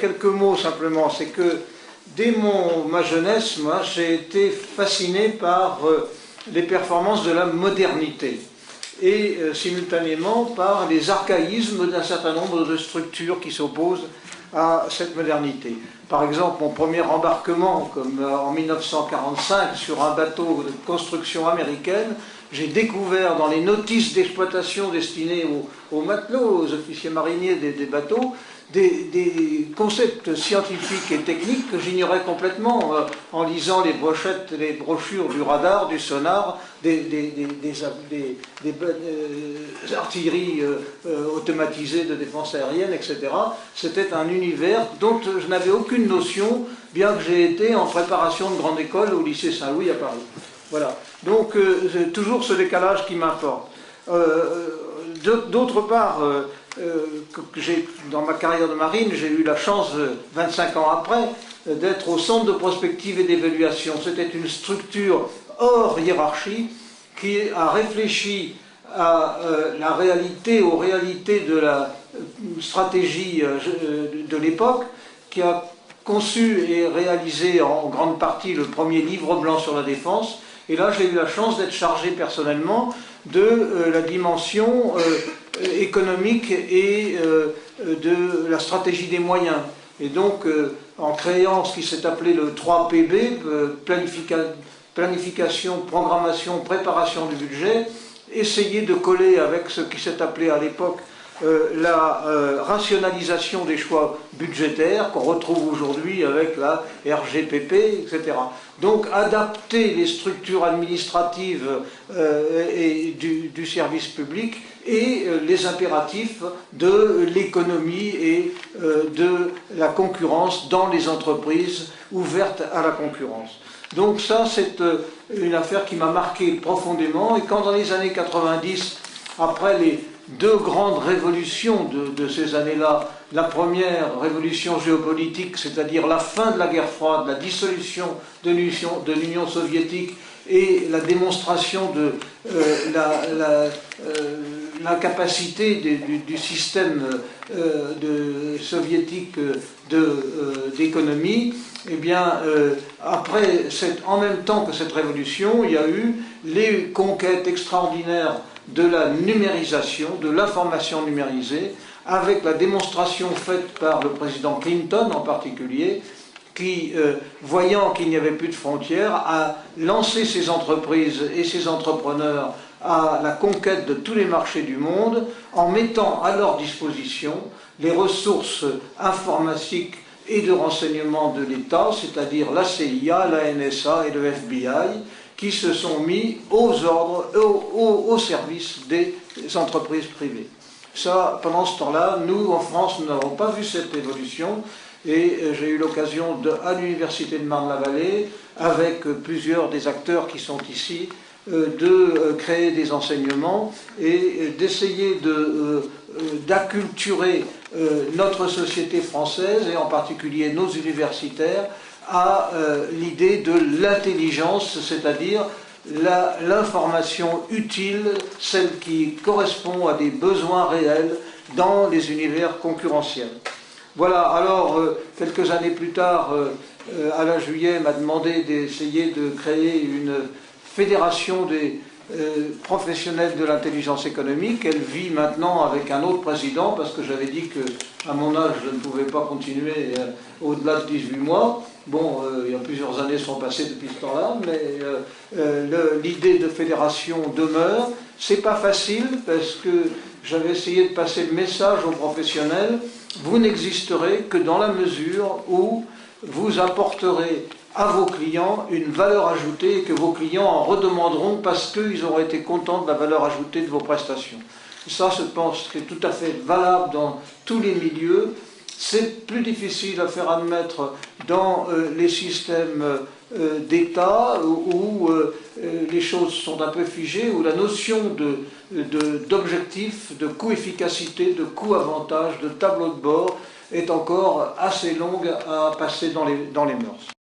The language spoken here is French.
quelques mots simplement. C'est que dès ma jeunesse, moi, j'ai été fasciné par les performances de la modernité et simultanément par les archaïsmes d'un certain nombre de structures qui s'opposent à cette modernité. Par exemple, mon premier embarquement, comme en 1945, sur un bateau de construction américaine, j'ai découvert dans les notices d'exploitation destinées aux matelots, aux officiers mariniers des bateaux, des concepts scientifiques et techniques que j'ignorais complètement en lisant les brochettes, les brochures du radar, du sonar, des artilleries automatisées de défense aérienne, etc. C'était un univers dont je n'avais aucune notion, bien que j'ai été en préparation de grande école au lycée Saint-Louis à Paris. Voilà. Donc, c'est toujours ce décalage qui m'importe. D'autre part, dans ma carrière de marine, j'ai eu la chance, 25 ans après, d'être au centre de prospective et d'évaluation. C'était une structure hors hiérarchie qui a réfléchi à la réalité, aux réalités de la stratégie de l'époque, qui a conçu et réalisé en grande partie le premier livre blanc sur la défense. Et là, j'ai eu la chance d'être chargé personnellement de la dimension économique et de la stratégie des moyens. Et donc, en créant ce qui s'est appelé le 3PB, planification, programmation, préparation du budget, essayer de coller avec ce qui s'est appelé à l'époque la rationalisation des choix budgétaires qu'on retrouve aujourd'hui avec la RGPP, etc. Donc adapter les structures administratives et du service public et les impératifs de l'économie et de la concurrence dans les entreprises ouvertes à la concurrence. Donc ça, c'est une affaire qui m'a marqué profondément. Et quand dans les années 90, après les deux grandes révolutions de ces années-là, la première révolution géopolitique, c'est-à-dire la fin de la guerre froide, la dissolution de l'Union soviétique et la démonstration de l'incapacité du système soviétique d'économie, eh bien, en même temps que cette révolution, il y a eu les conquêtes extraordinaires de la numérisation, de l'information numérisée, avec la démonstration faite par le président Clinton en particulier, qui, voyant qu'il n'y avait plus de frontières, a lancé ses entreprises et ses entrepreneurs à la conquête de tous les marchés du monde, en mettant à leur disposition les ressources informatiques et de renseignement de l'État, c'est-à-dire la CIA, la NSA et le FBI, qui se sont mis aux ordres, au service des entreprises privées. Ça, pendant ce temps-là, nous, en France, nous n'avons pas vu cette évolution, et j'ai eu l'occasion, à l'Université de Marne-la-Vallée, avec plusieurs des acteurs qui sont ici, de créer des enseignements et d'essayer d'acculturer notre société française, et en particulier nos universitaires, à l'idée de l'intelligence, c'est-à-dire l'information utile, celle qui correspond à des besoins réels dans les univers concurrentiels. Voilà, alors quelques années plus tard, Alain Juillet m'a demandé d'essayer de créer une fédération des professionnels de l'intelligence économique. Elle vit maintenant avec un autre président, parce que j'avais dit qu'à mon âge, je ne pouvais pas continuer au-delà de 18 mois. Bon, il y a plusieurs années sont passées depuis ce temps-là, mais l'idée de fédération demeure. C'est pas facile, parce que j'avais essayé de passer le message aux professionnels. Vous n'existerez que dans la mesure où vous apporterez à vos clients une valeur ajoutée et que vos clients en redemanderont parce qu'ils auront été contents de la valeur ajoutée de vos prestations. Ça, je pense que c'est tout à fait valable dans tous les milieux. C'est plus difficile à faire admettre dans les systèmes d'État où les choses sont un peu figées, où la notion d'objectif, de coût-efficacité, de coût-avantage, de tableau de bord est encore assez longue à passer dans les mœurs.